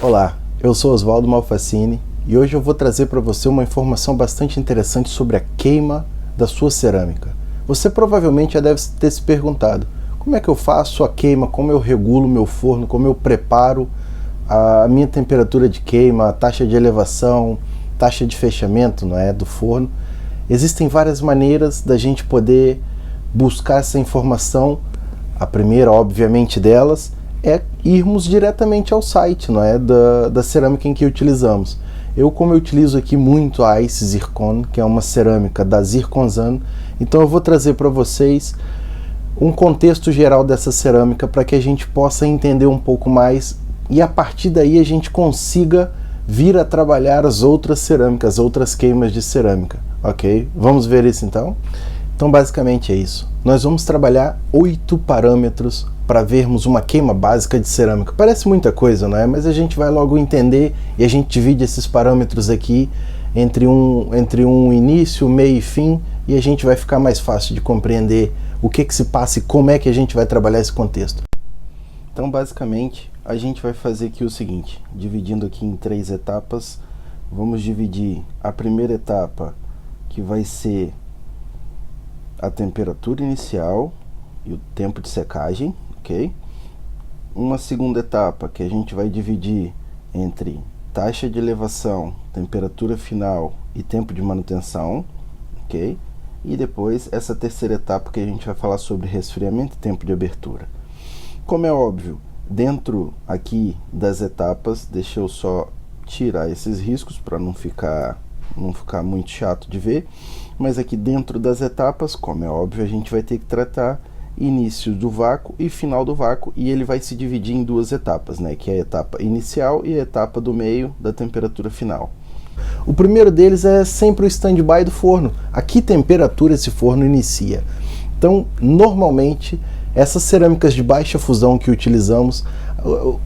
Olá, eu sou Oswaldo Malfacini e hoje eu vou trazer para você uma informação bastante interessante sobre a queima da sua cerâmica. Você provavelmente já deve ter se perguntado: como é que eu faço a queima, como eu regulo meu forno, como eu preparo a minha temperatura de queima, a taxa de elevação, taxa de fechamento, não é, do forno. Existem várias maneiras da gente poder buscar essa informação. A primeira, obviamente, delas é irmos diretamente ao site, não é, da cerâmica em que utilizamos. Como eu utilizo aqui muito a Ice Zircon, que é uma cerâmica da Zirconzano, então eu vou trazer para vocês um contexto geral dessa cerâmica para que a gente possa entender um pouco mais e a partir daí a gente consiga vir a trabalhar as outras cerâmicas, outras queimas de cerâmica, ok? Vamos ver isso então? Então basicamente é isso. Nós vamos trabalhar 8 parâmetros para vermos uma queima básica de cerâmica. Parece muita coisa, não é? Mas a gente vai logo entender e a gente divide esses parâmetros aqui entre um início, meio e fim, e a gente vai ficar mais fácil de compreender o que se passa e como é que a gente vai trabalhar esse contexto. Então basicamente a gente vai fazer aqui o seguinte, dividindo aqui em 3 etapas. Vamos dividir a primeira etapa, que vai ser a temperatura inicial e o tempo de secagem, ok? Uma segunda etapa que a gente vai dividir entre taxa de elevação, temperatura final e tempo de manutenção, ok? E depois essa terceira etapa que a gente vai falar sobre resfriamento e tempo de abertura. Como é óbvio, dentro aqui das etapas, deixa eu só tirar esses riscos para não ficar muito chato de ver, mas aqui dentro das etapas, como é óbvio, a gente vai ter que tratar início do vácuo e final do vácuo, e ele vai se dividir em 2 etapas, né, que é a etapa inicial e a etapa do meio da temperatura final. O primeiro deles é sempre o stand-by do forno. A que temperatura esse forno inicia? Então, normalmente, essas cerâmicas de baixa fusão que utilizamos,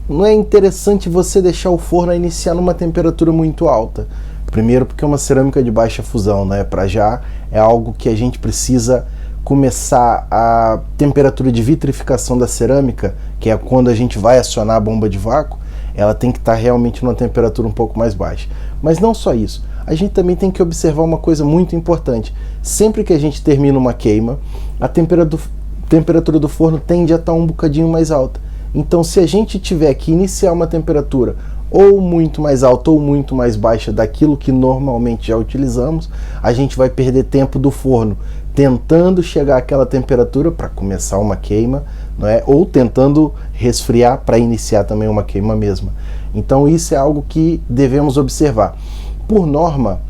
não é interessante você deixar o forno a iniciar numa temperatura muito alta. Primeiro porque é uma cerâmica de baixa fusão, né? Para já é algo que a gente precisa começar a temperatura de vitrificação da cerâmica, que é quando a gente vai acionar a bomba de vácuo, ela tem que estar realmente numa temperatura um pouco mais baixa. Mas não só isso, a gente também tem que observar uma coisa muito importante. Sempre que a gente termina uma queima, a temperatura do forno tende a estar um bocadinho mais alta. Então, se a gente tiver que iniciar uma temperatura ou muito mais alta ou muito mais baixa daquilo que normalmente já utilizamos, a gente vai perder tempo do forno tentando chegar àquela temperatura para começar uma queima, não é? Ou tentando resfriar para iniciar também uma queima mesma. Então isso é algo que devemos observar. Por norma,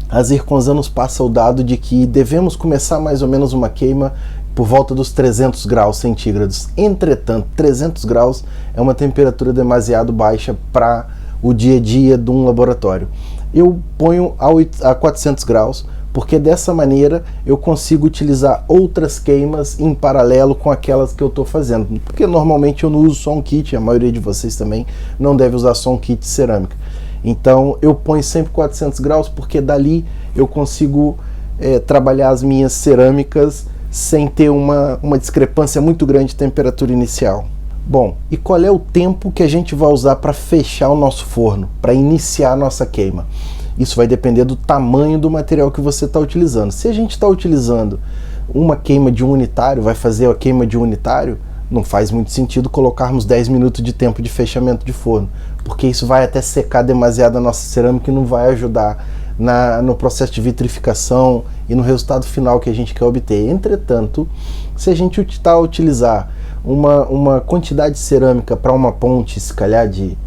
a Zirconzano nos passa o dado de que devemos começar mais ou menos uma queima por volta dos 300 graus centígrados. Entretanto, 300 graus é uma temperatura demasiado baixa para o dia a dia de um laboratório. Eu ponho a 400 graus, porque dessa maneira eu consigo utilizar outras queimas em paralelo com aquelas que eu estou fazendo. Porque normalmente eu não uso só um kit, a maioria de vocês também não deve usar só um kit de cerâmica. Então eu ponho sempre 400 graus, porque dali eu consigo trabalhar as minhas cerâmicas sem ter uma discrepância muito grande de temperatura inicial. Bom, e qual é o tempo que a gente vai usar para fechar o nosso forno, para iniciar a nossa queima? Isso vai depender do tamanho do material que você está utilizando. Se a gente está utilizando uma queima de um unitário, vai fazer a queima de um unitário, não faz muito sentido colocarmos 10 minutos de tempo de fechamento de forno, porque isso vai até secar demasiado a nossa cerâmica e não vai ajudar no processo de vitrificação e no resultado final que a gente quer obter. Entretanto, se a gente está a utilizar uma quantidade de cerâmica para uma ponte, se calhar de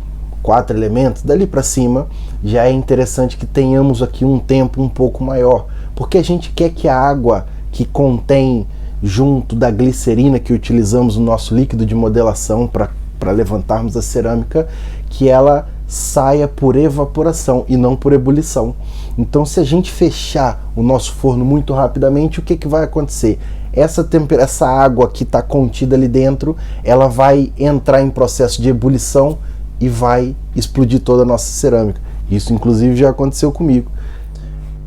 4 elementos, dali para cima, já é interessante que tenhamos aqui um tempo um pouco maior, porque a gente quer que a água que contém junto da glicerina que utilizamos no nosso líquido de modelação para levantarmos a cerâmica, que ela saia por evaporação e não por ebulição. Então, se a gente fechar o nosso forno muito rapidamente, o que vai acontecer? Essa água que está contida ali dentro, ela vai entrar em processo de ebulição e vai explodir toda a nossa cerâmica. Isso inclusive já aconteceu comigo.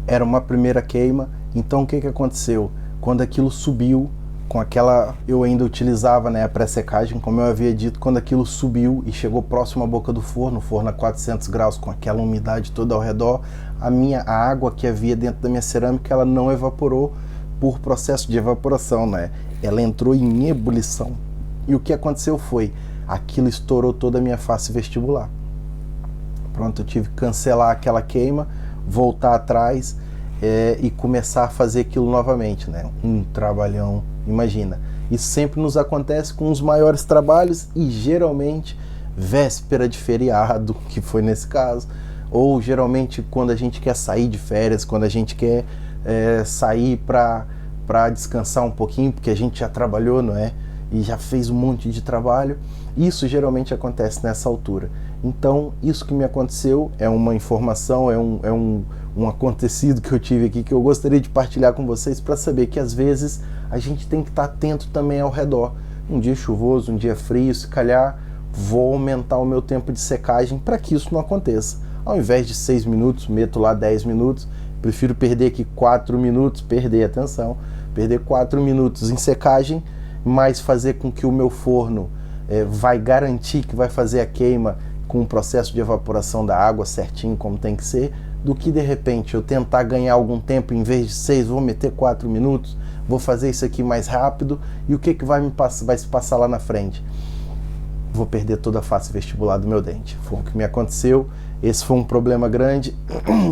Era uma primeira queima, então o que aconteceu? Quando aquilo subiu, com aquela, eu ainda utilizava, né, a pré-secagem, como eu havia dito. Quando aquilo subiu e chegou próximo à boca do forno, o forno a 400 graus, com aquela umidade toda ao redor, a água que havia dentro da minha cerâmica, ela não evaporou por processo de evaporação, né? Ela entrou em ebulição. E o que aconteceu foi, aquilo estourou toda a minha face vestibular. Pronto, eu tive que cancelar aquela queima, voltar atrás e começar a fazer aquilo novamente, né? Um trabalhão, imagina. Isso sempre nos acontece com os maiores trabalhos e geralmente véspera de feriado, que foi nesse caso, ou geralmente quando a gente quer sair de férias, quando a gente quer sair para descansar um pouquinho, porque a gente já trabalhou, não é? E já fez um monte de trabalho. Isso geralmente acontece nessa altura. Então, isso que me aconteceu é uma informação, é um acontecido que eu tive aqui, que eu gostaria de partilhar com vocês, para saber que às vezes a gente tem que estar atento também ao redor. Um dia chuvoso, um dia frio, se calhar vou aumentar o meu tempo de secagem para que isso não aconteça. Ao invés de 6 minutos, meto lá 10 minutos, prefiro perder aqui 4 minutos, perder 4 minutos em secagem, mas fazer com que o meu forno vai garantir que vai fazer a queima com o processo de evaporação da água certinho como tem que ser, do que de repente eu tentar ganhar algum tempo, em vez de 6, vou meter 4 minutos, vou fazer isso aqui mais rápido, e o que vai se passar lá na frente? Vou perder toda a face vestibular do meu dente. Foi o que me aconteceu, esse foi um problema grande,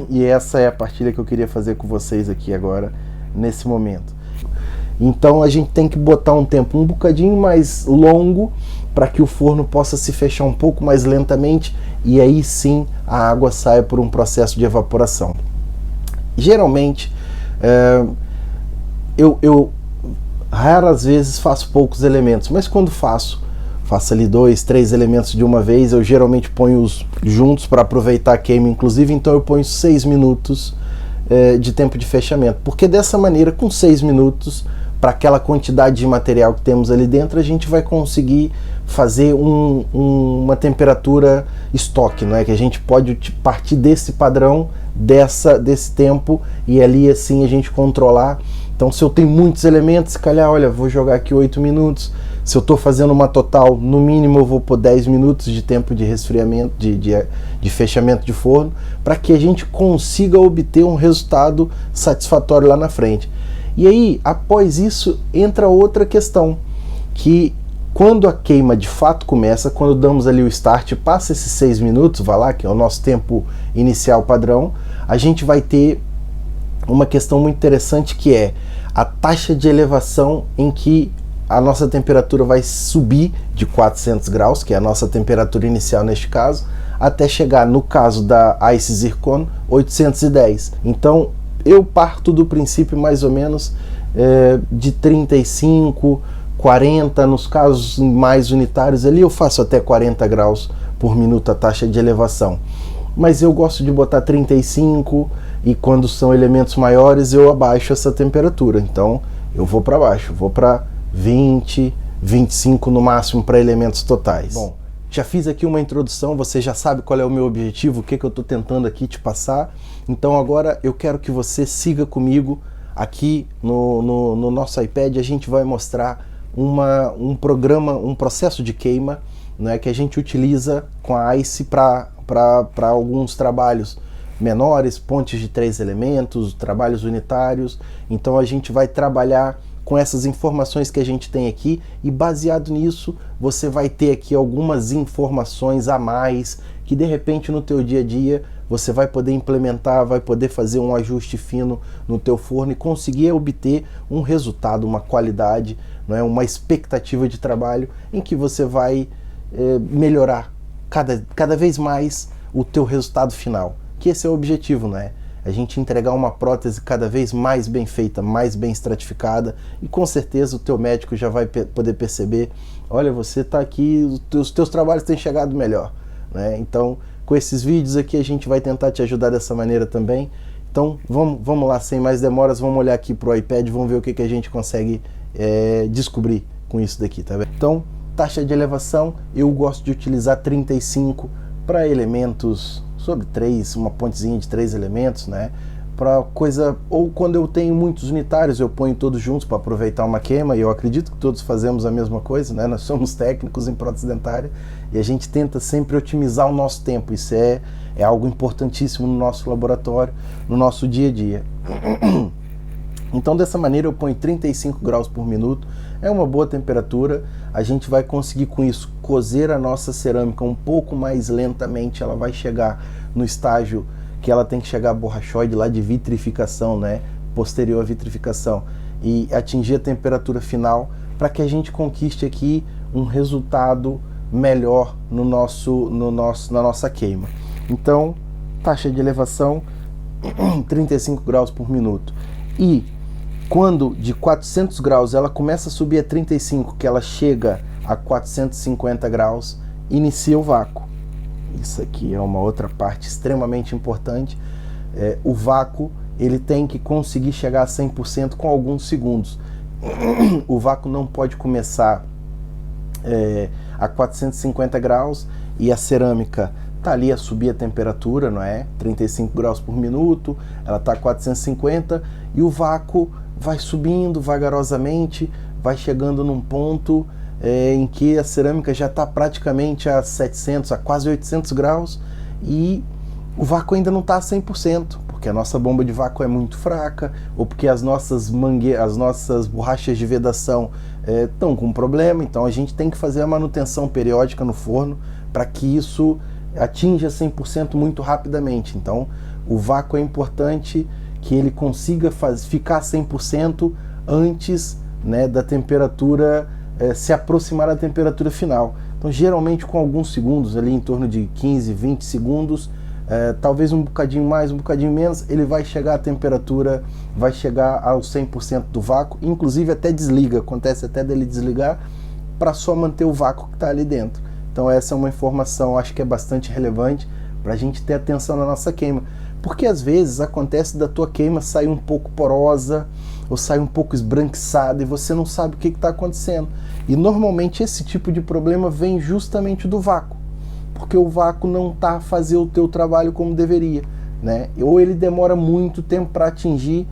e essa é a partilha que eu queria fazer com vocês aqui agora, nesse momento. Então a gente tem que botar um tempo um bocadinho mais longo para que o forno possa se fechar um pouco mais lentamente, e aí sim a água saia por um processo de evaporação. Geralmente eu raras vezes faço poucos elementos, mas quando faço ali 2, 3 elementos de uma vez, eu geralmente ponho-os juntos para aproveitar a queima, inclusive. Então eu ponho 6 minutos de tempo de fechamento, porque dessa maneira, com 6 minutos, para aquela quantidade de material que temos ali dentro, a gente vai conseguir fazer uma temperatura estoque, não é? Que a gente pode partir desse padrão, desse tempo, e ali assim a gente controlar. Então, se eu tenho muitos elementos, se calhar, olha, vou jogar aqui 8 minutos. Se eu estou fazendo uma total, no mínimo eu vou pôr 10 minutos de tempo de resfriamento, de fechamento de forno, para que a gente consiga obter um resultado satisfatório lá na frente. E aí, após isso, entra outra questão, que quando a queima de fato começa, quando damos ali o start, passa esses 6 minutos, vai lá, que é o nosso tempo inicial padrão, a gente vai ter uma questão muito interessante, que é a taxa de elevação em que a nossa temperatura vai subir de 400 graus, que é a nossa temperatura inicial neste caso, até chegar, no caso da Ice Zircon, 810. Então, eu parto do princípio mais ou menos de 35, 40, nos casos mais unitários ali eu faço até 40 graus por minuto a taxa de elevação. Mas eu gosto de botar 35, e quando são elementos maiores eu abaixo essa temperatura. Então eu vou para baixo, vou para 20, 25 no máximo para elementos totais. Bom, já fiz aqui uma introdução, você já sabe qual é o meu objetivo, o que eu estou tentando aqui te passar. Então agora eu quero que você siga comigo aqui no nosso iPad. A gente vai mostrar um programa, um processo de queima, né, que a gente utiliza com a ICE para alguns trabalhos menores, pontes de 3 elementos, trabalhos unitários. Então a gente vai trabalhar com essas informações que a gente tem aqui, e baseado nisso você vai ter aqui algumas informações a mais que de repente no teu dia a dia você vai poder implementar, vai poder fazer um ajuste fino no teu forno e conseguir obter um resultado, uma qualidade, não é, uma expectativa de trabalho em que você vai melhorar cada vez mais o teu resultado final, que esse é o objetivo, não é? A gente entregar uma prótese cada vez mais bem feita, mais bem estratificada, e com certeza o teu médico já vai poder perceber, olha, você está aqui, os teus trabalhos têm chegado melhor, né? Então, com esses vídeos aqui a gente vai tentar te ajudar dessa maneira também. Então, vamos lá, sem mais demoras, vamos olhar aqui para o iPad, vamos ver o que a gente consegue descobrir com isso daqui, tá vendo? Então, taxa de elevação, eu gosto de utilizar 35 para elementos sobre 3, uma pontezinha de 3 elementos, né? para coisa, ou quando eu tenho muitos unitários, eu ponho todos juntos para aproveitar uma queima, e eu acredito que todos fazemos a mesma coisa, né? Nós somos técnicos em prótese dentária e a gente tenta sempre otimizar o nosso tempo. Isso é algo importantíssimo no nosso laboratório, no nosso dia a dia. Então, dessa maneira, eu ponho 35 graus por minuto, é uma boa temperatura. A gente vai conseguir com isso cozer a nossa cerâmica um pouco mais lentamente. Ela vai chegar no estágio que ela tem que chegar borrachoide lá de vitrificação, né, posterior à vitrificação, e atingir a temperatura final para que a gente conquiste aqui um resultado melhor na nossa queima. Então, taxa de elevação 35 graus por minuto. E quando de 400 graus ela começa a subir a 35, que ela chega a 450 graus, inicia o vácuo. Isso aqui é uma outra parte extremamente importante. O vácuo, ele tem que conseguir chegar a 100% com alguns segundos. O vácuo não pode começar a 450 graus e a cerâmica está ali a subir a temperatura, não é? 35 graus por minuto, ela está a 450 e o vácuo vai subindo vagarosamente, vai chegando num ponto em que a cerâmica já está praticamente a 700, a quase 800 graus e o vácuo ainda não está a 100%, porque a nossa bomba de vácuo é muito fraca, ou porque as nossas borrachas de vedação estão com problema. Então a gente tem que fazer a manutenção periódica no forno para que isso atinja 100% muito rapidamente. Então o vácuo é importante que ele consiga ficar 100% antes, né, da temperatura se aproximar da temperatura final. Então geralmente com alguns segundos, ali em torno de 15, 20 segundos, talvez um bocadinho mais, um bocadinho menos, ele vai chegar à temperatura, vai chegar aos 100% do vácuo, inclusive até desliga, acontece até dele desligar, para só manter o vácuo que está ali dentro. Então essa é uma informação, acho que é bastante relevante para a gente ter atenção na nossa queima, porque às vezes acontece da tua queima sair um pouco porosa, ou sai um pouco esbranquiçada e você não sabe o que está acontecendo. E normalmente esse tipo de problema vem justamente do vácuo, porque o vácuo não está a fazer o teu trabalho como deveria, né? Ou ele demora muito tempo para atingir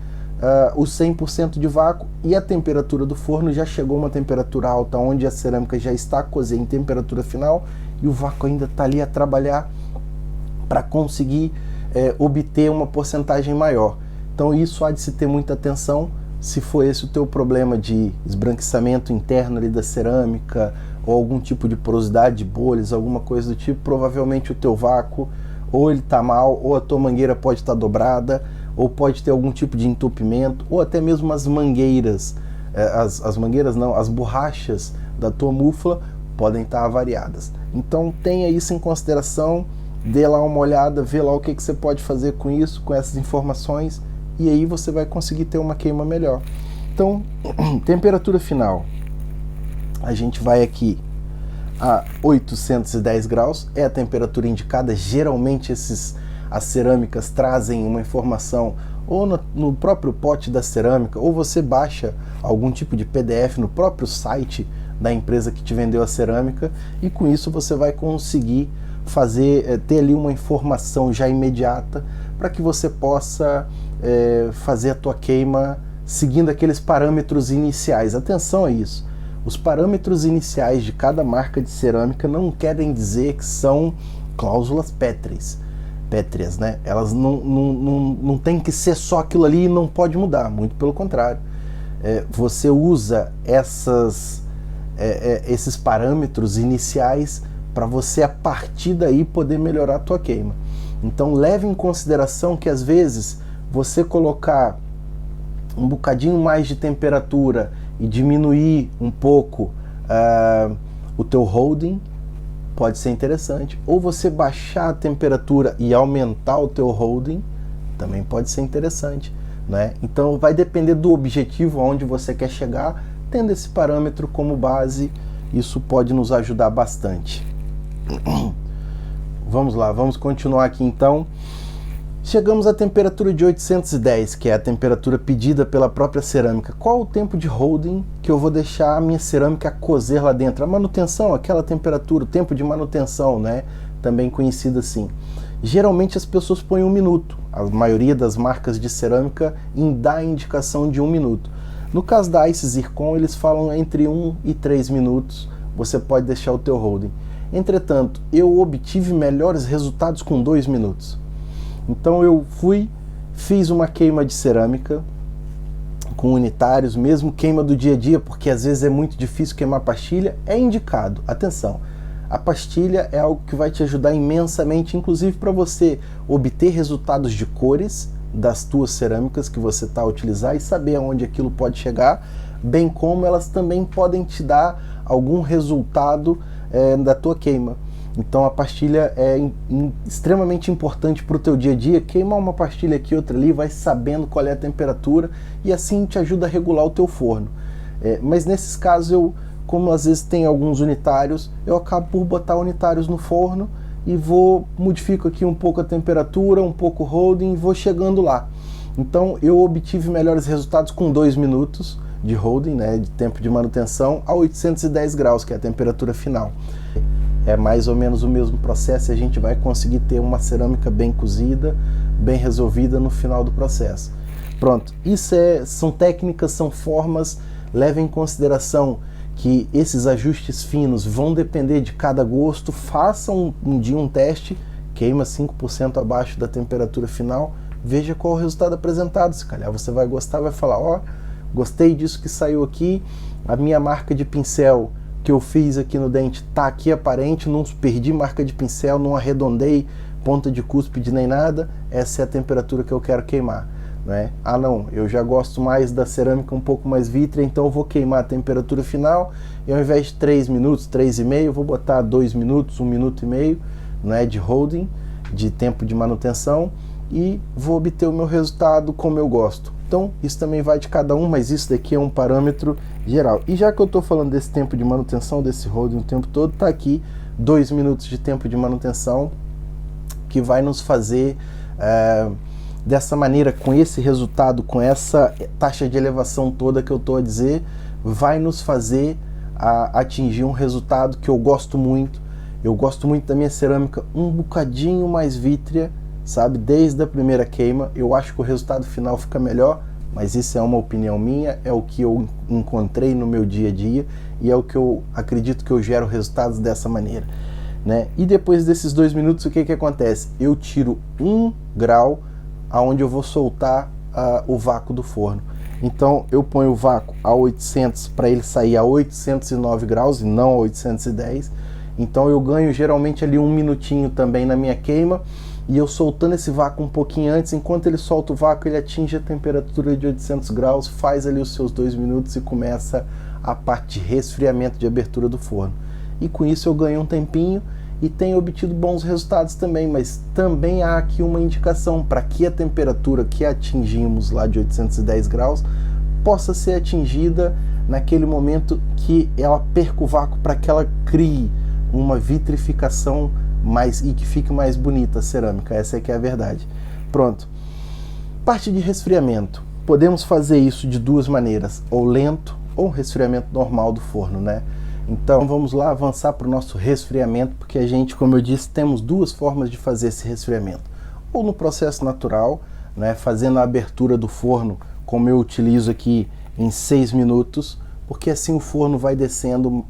os 100% de vácuo e a temperatura do forno já chegou a uma temperatura alta, onde a cerâmica já está a cozer em temperatura final e o vácuo ainda está ali a trabalhar para conseguir obter uma porcentagem maior. Então isso há de se ter muita atenção. Se for esse o teu problema de esbranquiçamento interno ali da cerâmica, ou algum tipo de porosidade de bolhas, alguma coisa do tipo, provavelmente o teu vácuo, ou ele está mal, ou a tua mangueira pode estar dobrada, ou pode ter algum tipo de entupimento, ou até mesmo as mangueiras, as mangueiras não, as borrachas da tua mufla podem estar avariadas. Então tenha isso em consideração, dê lá uma olhada, vê lá o que você pode fazer com isso, com essas informações, e aí você vai conseguir ter uma queima melhor. Então, temperatura final, a gente vai aqui a 810 graus, é a temperatura indicada. Geralmente as cerâmicas trazem uma informação ou no próprio pote da cerâmica, ou você baixa algum tipo de PDF no próprio site da empresa que te vendeu a cerâmica, e com isso você vai conseguir ter ali uma informação já imediata para que você possa fazer a tua queima seguindo aqueles parâmetros iniciais. Atenção a isso, os parâmetros iniciais de cada marca de cerâmica não querem dizer que são cláusulas pétreas, né? Elas não tem que ser só aquilo ali e não pode mudar, muito pelo contrário. Você usa esses parâmetros iniciais para você a partir daí poder melhorar a tua queima. Então leve em consideração que às vezes você colocar um bocadinho mais de temperatura e diminuir um pouco o teu holding pode ser interessante, ou você baixar a temperatura e aumentar o teu holding também pode ser interessante, né? Então vai depender do objetivo aonde você quer chegar. Tendo esse parâmetro como base, isso pode nos ajudar bastante. Vamos lá, vamos continuar aqui então. Chegamos à temperatura de 810, que é a temperatura pedida pela própria cerâmica. Qual o tempo de holding que eu vou deixar a minha cerâmica cozer lá dentro? A manutenção, aquela temperatura, o tempo de manutenção, né? Também conhecido assim. Geralmente as pessoas põem 1 minuto. A maioria das marcas de cerâmica dá a indicação de 1 minuto. No caso da Ice Zircon, eles falam entre 1 e 3 minutos, você pode deixar o teu holding. Entretanto, eu obtive melhores resultados com 2 minutos. Então eu fiz uma queima de cerâmica com unitários, mesmo queima do dia a dia, porque às vezes é muito difícil queimar pastilha, é indicado. Atenção, a pastilha é algo que vai te ajudar imensamente, inclusive para você obter resultados de cores das tuas cerâmicas que você está a utilizar e saber aonde aquilo pode chegar, bem como elas também podem te dar algum resultado da tua queima. Então a pastilha é extremamente importante para o teu dia a dia. Queimar uma pastilha aqui, outra ali, vai sabendo qual é a temperatura e assim te ajuda a regular o teu forno. Mas nesses casos, como às vezes tem alguns unitários, eu acabo por botar unitários no forno e modifico aqui um pouco a temperatura, um pouco o holding e vou chegando lá. Então eu obtive melhores resultados com 2 minutos de holding, né, de tempo de manutenção, a 810 graus, que é a temperatura final. É mais ou menos o mesmo processo e a gente vai conseguir ter uma cerâmica bem cozida, bem resolvida no final do processo. Pronto, isso são técnicas, são formas, levem em consideração que esses ajustes finos vão depender de cada gosto. Faça um dia um teste, queima 5% abaixo da temperatura final, veja qual é o resultado apresentado. Se calhar você vai gostar, vai falar, ó, gostei disso que saiu aqui, a minha marca de pincel que eu fiz aqui no dente tá aqui aparente, não perdi marca de pincel, não arredondei ponta de cúspide nem nada, essa é a temperatura que eu quero queimar. Né? Ah não, eu já gosto mais da cerâmica um pouco mais vítrea, então eu vou queimar a temperatura final e ao invés de 3 minutos, 3,5, eu vou botar 2 minutos, 1 minuto e meio, né, de holding, de tempo de manutenção, e vou obter o meu resultado como eu gosto. Então isso também vai de cada um, mas isso daqui é um parâmetro geral. E já que eu estou falando desse tempo de manutenção, desse holding o tempo todo, tá aqui 2 minutos de tempo de manutenção, que vai nos fazer dessa maneira, com esse resultado, com essa taxa de elevação toda que eu estou a dizer, vai nos fazer atingir um resultado que eu gosto muito. Eu gosto muito da minha cerâmica um bocadinho mais vítrea, sabe? Desde a primeira queima, eu acho que o resultado final fica melhor, mas isso é uma opinião minha, é o que eu encontrei no meu dia a dia e é o que eu acredito que eu gero resultados dessa maneira. Né? E depois desses 2 minutos, o que acontece? Eu tiro 1 grau aonde eu vou soltar o vácuo do forno. Então eu ponho o vácuo a 800 para ele sair a 809 graus e não a 810. Então eu ganho geralmente ali 1 minutinho também na minha queima, e eu soltando esse vácuo um pouquinho antes, enquanto ele solta o vácuo, ele atinge a temperatura de 800 graus, faz ali os seus 2 minutos e começa a parte de resfriamento, de abertura do forno. E com isso eu ganho um tempinho e tenho obtido bons resultados também, mas também há aqui uma indicação para que a temperatura que atingimos lá de 810 graus possa ser atingida naquele momento que ela perca o vácuo, para que ela crie uma vitrificação e que fique mais bonita a cerâmica. Essa é que é a verdade. Pronto. Parte de resfriamento. Podemos fazer isso de 2 maneiras, ou lento ou resfriamento normal do forno, né? Então vamos lá avançar para o nosso resfriamento, porque a gente, como eu disse, temos 2 formas de fazer esse resfriamento. Ou no processo natural, né, fazendo a abertura do forno, como eu utilizo aqui, em 6 minutos, porque assim o forno vai descendo,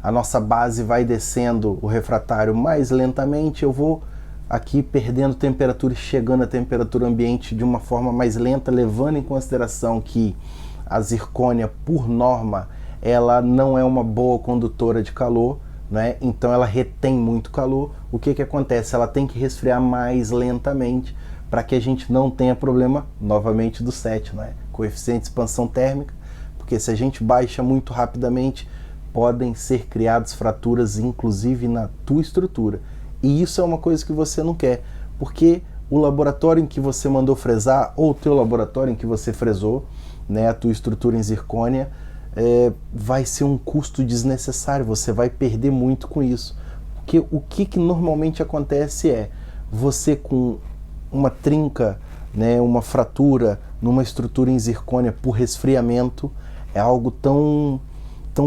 a nossa base vai descendo o refratário mais lentamente, eu vou aqui perdendo temperatura e chegando à temperatura ambiente de uma forma mais lenta, levando em consideração que a zircônia, por norma, ela não é uma boa condutora de calor, né? Então ela retém muito calor. O que acontece? Ela tem que resfriar mais lentamente para que a gente não tenha problema, novamente, do 7, né? Coeficiente de expansão térmica, porque se a gente baixa muito rapidamente, podem ser criadas fraturas, inclusive na tua estrutura. E isso é uma coisa que você não quer, porque o laboratório em que você mandou fresar, ou o teu laboratório em que você fresou, né, a tua estrutura em zircônia, vai ser um custo desnecessário, você vai perder muito com isso. Porque o que normalmente acontece é, você com uma trinca, né, uma fratura numa estrutura em zircônia por resfriamento, é algo tão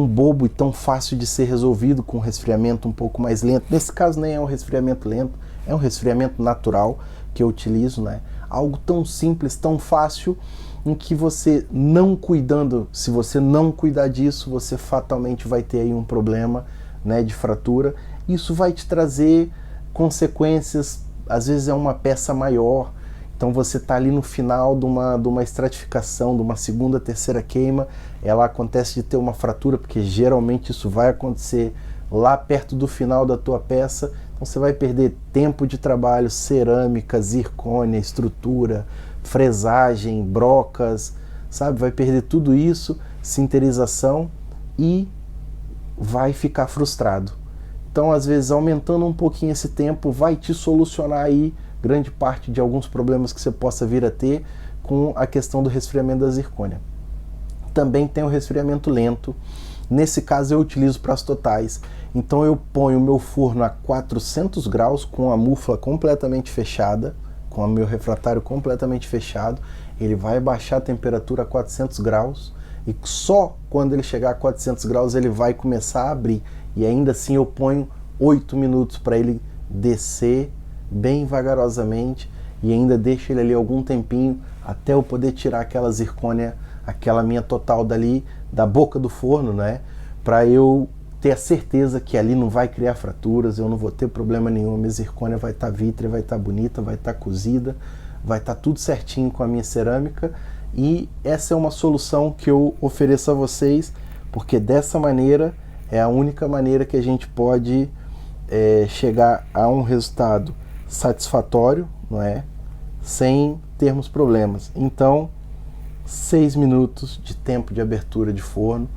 bobo e tão fácil de ser resolvido com um resfriamento um pouco mais lento. Nesse caso nem é um resfriamento lento, É um resfriamento natural que eu utilizo, né? Algo tão simples, tão fácil, em que você não cuidando, se você não cuidar disso, você fatalmente vai ter aí um problema, né, de fratura. Isso vai te trazer consequências, às vezes é uma peça maior, então você está ali no final de uma estratificação, de uma segunda, terceira queima, ela acontece de ter uma fratura, porque geralmente isso vai acontecer lá perto do final da tua peça, então você vai perder tempo de trabalho, cerâmica, zircônia, estrutura, fresagem, brocas, sabe? Vai perder tudo isso, sinterização, e vai ficar frustrado. Então, às vezes, aumentando um pouquinho esse tempo, vai te solucionar aí grande parte de alguns problemas que você possa vir a ter com a questão do resfriamento da zircônia. Também tem o resfriamento lento. Nesse caso eu utilizo para as totais. Então eu ponho o meu forno a 400 graus com a mufla completamente fechada, com o meu refratário completamente fechado. Ele vai baixar a temperatura a 400 graus e só quando ele chegar a 400 graus ele vai começar a abrir. E ainda assim eu ponho 8 minutos para ele descer bem vagarosamente e ainda deixo ele ali algum tempinho até eu poder tirar aquela zircônia, aquela minha total dali da boca do forno, né? Para eu ter a certeza que ali não vai criar fraturas, eu não vou ter problema nenhum, minha zircônia vai estar vítrea, vai estar bonita, vai estar cozida, vai estar tudo certinho com a minha cerâmica. E essa é uma solução que eu ofereço a vocês, porque dessa maneira é a única maneira que a gente pode chegar a um resultado satisfatório, não é? Sem termos problemas. Então, 6 minutos de tempo de abertura de forno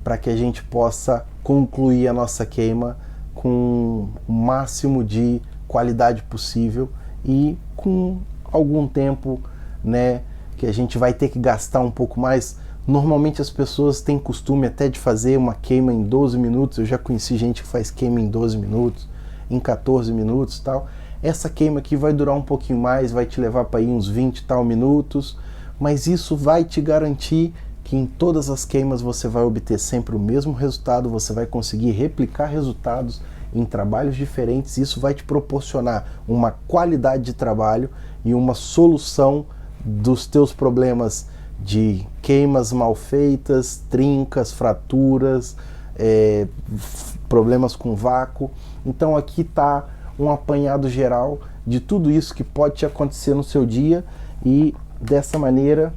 para que a gente possa concluir a nossa queima com o máximo de qualidade possível e com algum tempo, né, que a gente vai ter que gastar um pouco mais. Normalmente as pessoas têm costume até de fazer uma queima em 12 minutos, eu já conheci gente que faz queima em 12 minutos, em 14 minutos e tal. Essa queima aqui vai durar um pouquinho mais, vai te levar para ir uns 20 e tal minutos, mas isso vai te garantir que em todas as queimas você vai obter sempre o mesmo resultado, você vai conseguir replicar resultados em trabalhos diferentes, isso vai te proporcionar uma qualidade de trabalho e uma solução dos teus problemas de queimas mal feitas, trincas, fraturas, problemas com vácuo. Então aqui está um apanhado geral de tudo isso que pode te acontecer no seu dia, e dessa maneira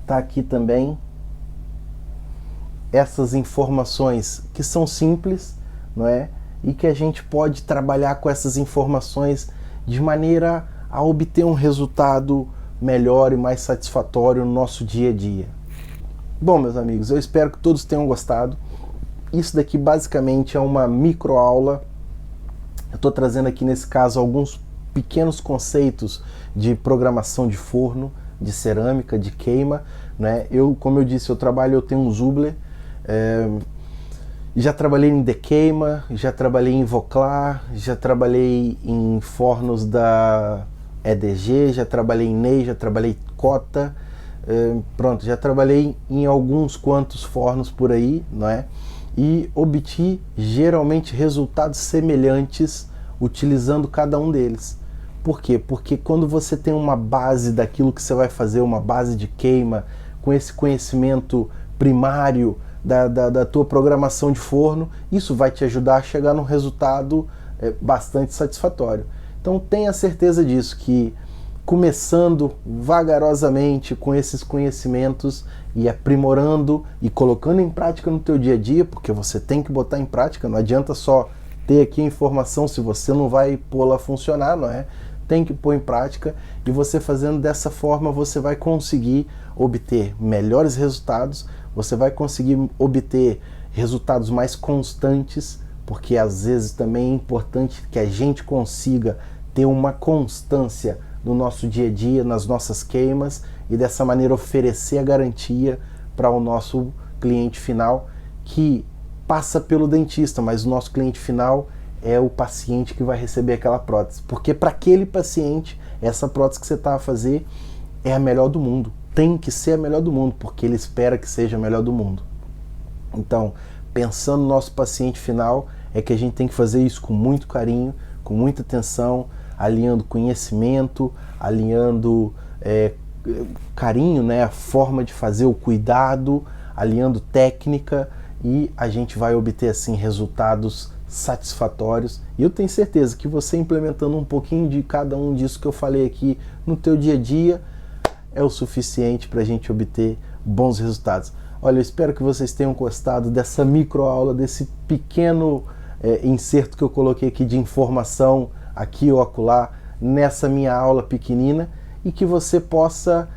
está aqui também essas informações que são simples, não é? E que a gente pode trabalhar com essas informações de maneira a obter um resultado melhor e mais satisfatório no nosso dia a dia. Bom, meus amigos, eu espero que todos tenham gostado. Isso daqui basicamente é uma microaula. Eu estou trazendo aqui nesse caso alguns pequenos conceitos de programação de forno, de cerâmica, de queima, né? Como eu disse, eu tenho um Zubler, já trabalhei em Dequeima, já trabalhei em Voclar, já trabalhei em fornos da EDG, já trabalhei em Ney, já trabalhei em Cota, pronto, já trabalhei em alguns quantos fornos por aí, não é? E obtive geralmente resultados semelhantes utilizando cada um deles. Por quê? Porque quando você tem uma base daquilo que você vai fazer, uma base de queima, com esse conhecimento primário da tua programação de forno, isso vai te ajudar a chegar num resultado bastante satisfatório. Então tenha certeza disso, que começando vagarosamente com esses conhecimentos e aprimorando e colocando em prática no teu dia a dia, porque você tem que botar em prática, não adianta só ter aqui a informação se você não vai pô-la a funcionar, não é? Tem que pôr em prática, e você fazendo dessa forma você vai conseguir obter melhores resultados, você vai conseguir obter resultados mais constantes, porque às vezes também é importante que a gente consiga ter uma constância no nosso dia a dia, nas nossas queimas, e dessa maneira oferecer a garantia para o nosso cliente final, que passa pelo dentista, mas o nosso cliente final é o paciente que vai receber aquela prótese, porque para aquele paciente essa prótese que você está a fazer é a melhor do mundo, tem que ser a melhor do mundo, porque ele espera que seja a melhor do mundo. Então, pensando no nosso paciente final, é que a gente tem que fazer isso com muito carinho, com muita atenção, alinhando conhecimento, alinhando carinho, né, a forma de fazer, o cuidado, alinhando técnica, e a gente vai obter assim resultados satisfatórios. E eu tenho certeza que você implementando um pouquinho de cada um disso que eu falei aqui no teu dia a dia é o suficiente para a gente obter bons resultados. Olha, eu espero que vocês tenham gostado dessa microaula, desse pequeno inserto que eu coloquei aqui de informação aqui ou acolá nessa minha aula pequenina, e que você possa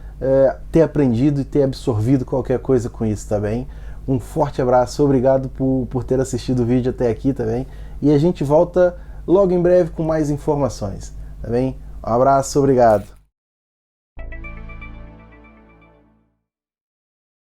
ter aprendido e ter absorvido qualquer coisa com isso, tá bem? Um forte abraço, obrigado por ter assistido o vídeo até aqui, tá bem? E a gente volta logo em breve com mais informações, tá bem? Um abraço, obrigado!